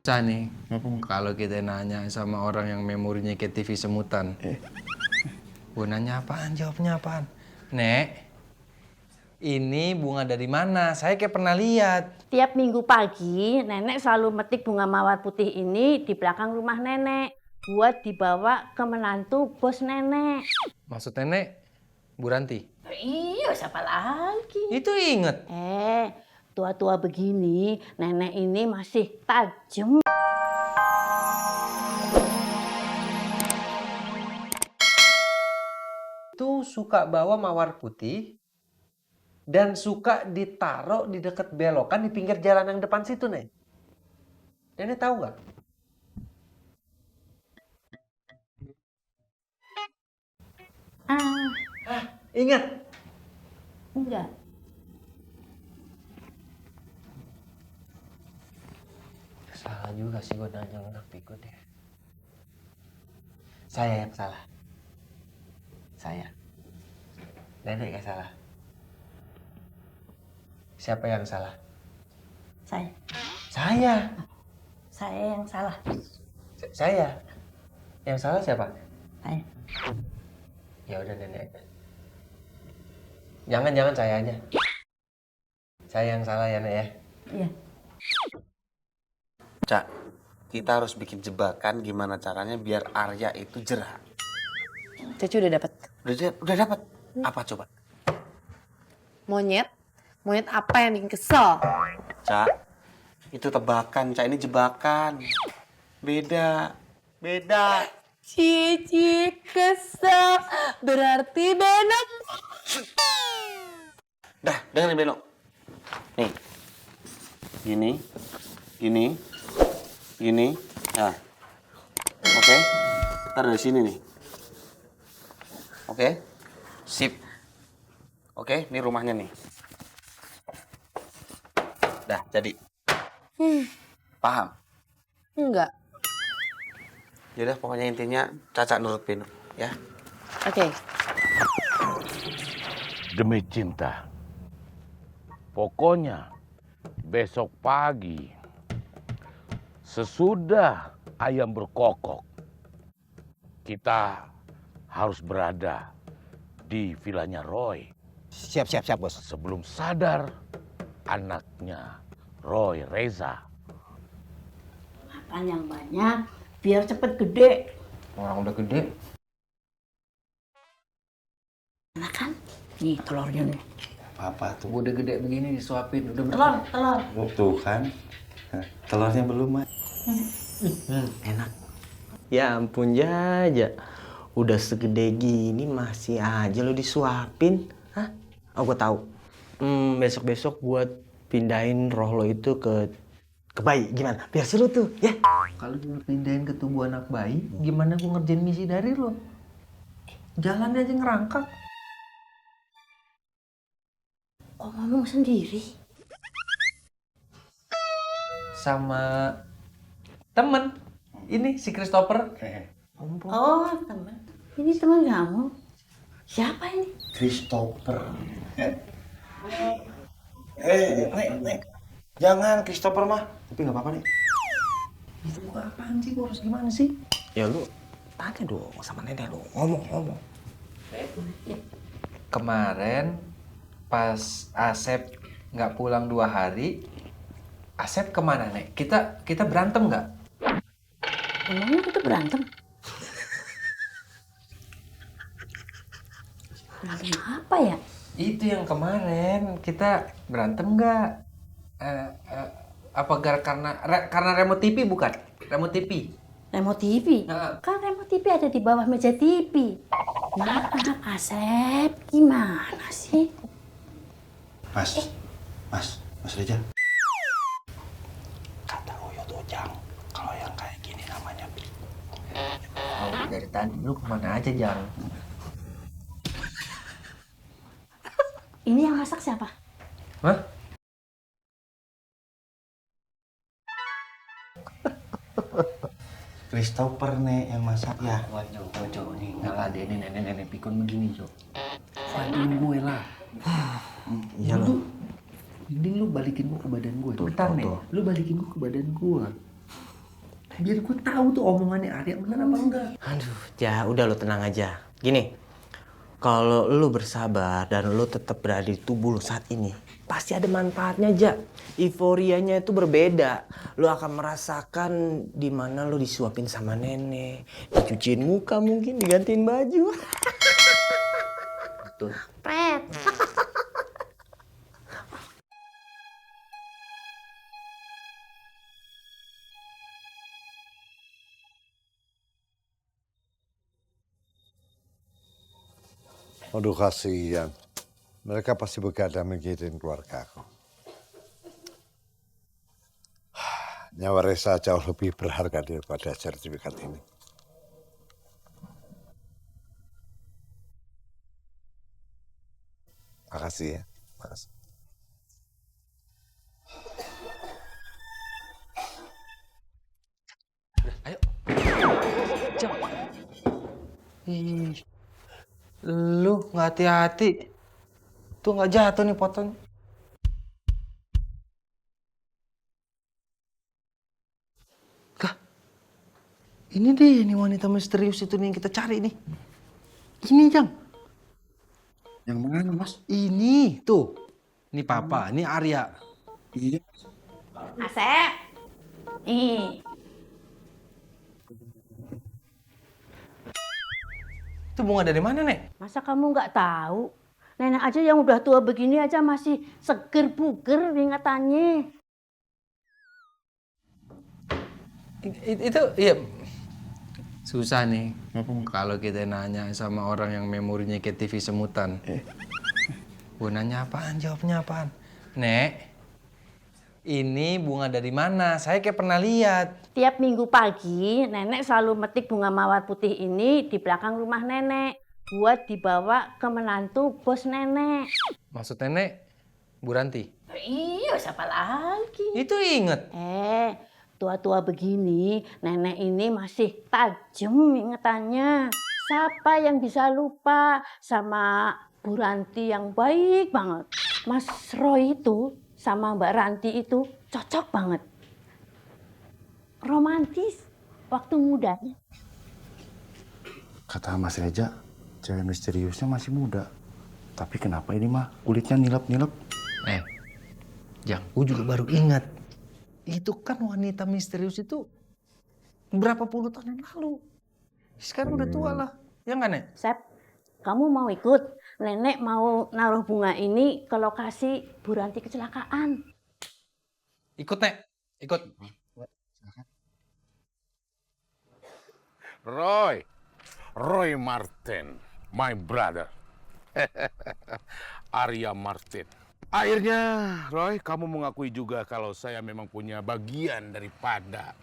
Cah nih, kalau kita nanya sama orang yang memorinya kayak TV semutan, gue nanya apaan, jawabnya apaan? Nek, ini bunga dari mana? Saya kayak pernah lihat. Tiap minggu pagi, nenek selalu metik bunga mawar putih ini di belakang rumah nenek. Buat dibawa ke menantu bos nenek. Maksud nenek, Bu Ranti? Iya, siapa lagi? Itu inget. Tua-tua begini, nenek ini masih tajam. Tuh suka bawa mawar putih dan suka ditaruh di dekat belokan di pinggir jalan yang depan situ, Nek. Nenek tahu nggak? Ingat? Enggak. Salah juga sih gue nanya anak pikun ya. Saya yang salah. Saya. Nenek yang salah. Siapa yang salah? Saya. Saya. Saya yang salah. Saya. Yang salah siapa? Saya. Ya udah nenek. Jangan saya aja. Saya yang salah ya, Nek ya. Iya. Cak, kita harus bikin jebakan gimana caranya biar Arya itu jerah. Cece udah dapat. Udah dapat. Apa coba? Monyet. Monyet apa yang bikin kesel? Cak, itu tebakan. Cak, ini jebakan. Beda. Beda. Cici kesel. Berarti Benok. Dah, dengerin Beno. Nih. Gini. Gini. Gini. Nah. Oke. Ntar dari sini nih. Oke. Sip. Oke, ini rumahnya nih. Dah, jadi. Paham? Enggak. Yaudah, pokoknya intinya Caca nurut Beno, ya. Oke. Demi cinta. Pokoknya besok pagi sesudah ayam berkokok kita harus berada di vilanya Roy. Siap, bos. Sebelum sadar anaknya Roy Reza. Makan yang banyak biar cepet gede. Orang udah gede. Enak kan? Nih telurnya nih. Apa tuh? Udah gede begini disuapin. Udah Telur. Tuh kan. Telurnya belum, Mak. Enak. Ya ampun Jaja. Udah segede gini masih aja lo disuapin. Hah? Oh, gue tahu. Besok-besok buat pindahin roh lo itu ke bayi. Gimana? Biar seru tuh, ya. Kalau gue pindahin ke tubuh anak bayi, gimana gue ngerjain misi dari lo? Jalannya aja ngerangkak. Kok ngomong sendiri? Sama temen. Ini si Christopher. Oh, teman. Ini teman kamu. Siapa ini? Christopher. Nek. Jangan Christopher mah. Tapi nggak apa-apa nih. Itu bukan apaan sih? Gue harus gimana sih? Ya lu tanya dong sama nenek lu. Ngomong. Kemarin pas Asep nggak pulang 2 hari, Asep kemana, Nek? Kita berantem nggak? Emangnya kita berantem? Berantem apa ya? Itu yang kemarin kita berantem nggak? Apa karena remote TV bukan? Remote TV. Remote TV? Kan remote TV ada di bawah meja TV. Maaf, Asep. Gimana sih? Mas Reza. Kata Uyo tuh Jang, kalau yang kayak gini namanya Oh, dari tadi lu kemana aja, Jang? Ini yang masak siapa? Hah? Christopher nih yang masak ya. Waduh, nih ngeladenin nenek-nenek pikun begini, Jo. Bantuin gue lah. Iya lo. Mending lu balikin gue ke badan gue. Bentar nih, lu balikin gue ke badan gue. Biar gue tahu tuh omongannya Arya bener apa enggak. Aduh, ja, udah lo tenang aja. Gini, kalau lo bersabar dan lo tetap berada di tubuh lo saat ini, pasti ada manfaatnya, Ja. Euforianya itu berbeda. Lo akan merasakan di mana lo disuapin sama nenek, dicuciin muka mungkin, digantiin baju. Betul. Pret. Aduh kasihan. Mereka pasti begadang mikirin keluarga aku. Nyawa Reza jauh lebih berharga daripada sertifikat ini. Makasih ya. Makasih. Ayo. Jam. Ih. Lu nggak hati-hati. Tuh nggak jatuh nih fotonya. Kah? Ini deh, ini wanita misterius itu nih yang kita cari nih. Ini, Jang. Yang mana, Mas? Ini, tuh. Ini Papa, ini Arya. Iya. Asep. Ih. Itu bunga dari mana, Nek? Masa kamu nggak tahu? Nenek aja yang udah tua begini aja masih seger buger ingatannya. Itu, iya. Susah nih. Kalau kita nanya sama orang yang memorinya kayak TV semutan. Nanya apaan, jawabnya apaan? Nek, ini bunga dari mana? Saya kayak pernah lihat. Tiap minggu pagi, nenek selalu metik bunga mawar putih ini di belakang rumah nenek. Buat dibawa ke menantu bos nenek. Maksud nenek, Bu Ranti? Iya, siapa lagi? Itu inget. Tua-tua begini, nenek ini masih tajam ingetannya. Siapa yang bisa lupa sama Bu Ranti yang baik banget. Mas Roy itu sama Mbak Ranti itu cocok banget. Romantis waktu mudanya. Kata Mas Reza, cewek misteriusnya masih muda. Tapi kenapa ini mah kulitnya nilep-nilep? Jang, gue juga baru ingat. Itu kan wanita misterius itu berapa puluh tahun yang lalu. Sekarang udah tua lah. Ya nggak, Nek? Sep, kamu mau ikut? Nenek mau naruh bunga ini ke lokasi Bu Ranti kecelakaan. Ikut, Nek. Ikut. Roy Martin, my brother. Arya Martin. Akhirnya, Roy, kamu mengakui juga kalau saya memang punya bagian daripada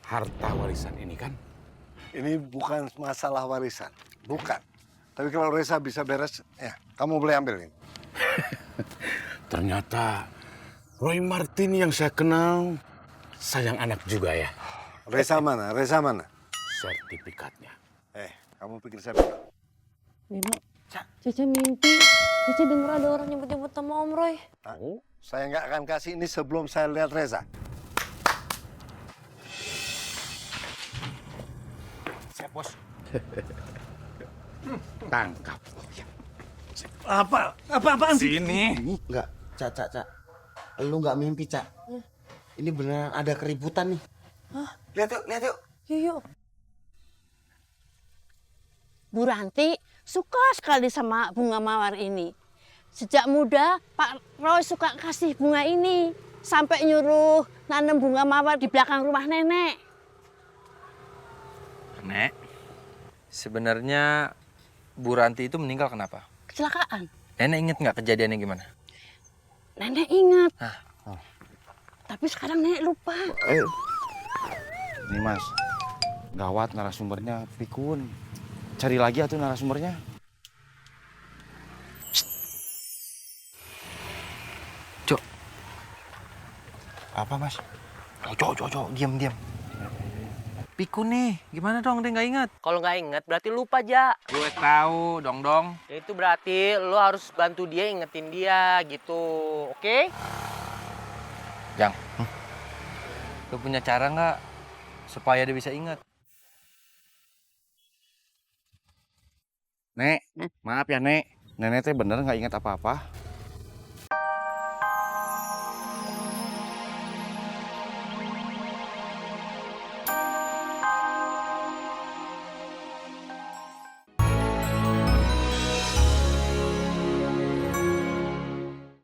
harta warisan ini, kan? Ini bukan masalah warisan. Bukan. Tapi kalau Reza bisa beres, ya kamu boleh ambil ini. Ternyata Roy Martin yang saya kenal sayang anak juga ya. Reza mana? Reza mana? Sertifikatnya. Kamu pikir saya benar? Nino, Cece mimpi. Cece denger ada orang nyebut-nyebut sama Om Roy. Tahu? Saya nggak akan kasih ini sebelum saya lihat Reza. Siap, Bos. Tangkap. Apaan sih? Sini. Enggak, Cak. Lu nggak mimpi, Cak. Ini beneran ada keributan nih. Lihat yuk. Yuk. Bu Ranti suka sekali sama bunga mawar ini. Sejak muda Pak Roy suka kasih bunga ini. Sampai nyuruh nanam bunga mawar di belakang rumah nenek. Nek, sebenarnya Bu Ranti itu meninggal kenapa? Kecelakaan. Nenek inget nggak kejadiannya gimana? Nenek ingat. Tapi sekarang nenek lupa. Ini Mas, gawat narasumbernya pikun. Cari lagi atuh narasumbernya. Cok. Apa Mas? Cok, diam. Pikun nih, gimana dong dia nggak ingat? Kalau nggak inget berarti lupa, Ja. Gue tahu, dong. Ya itu berarti lo harus bantu dia ingetin dia gitu, oke? Jang, Lu punya cara nggak supaya dia bisa ingat? Nek, maaf ya Nek. Nenek teh bener nggak ingat apa-apa.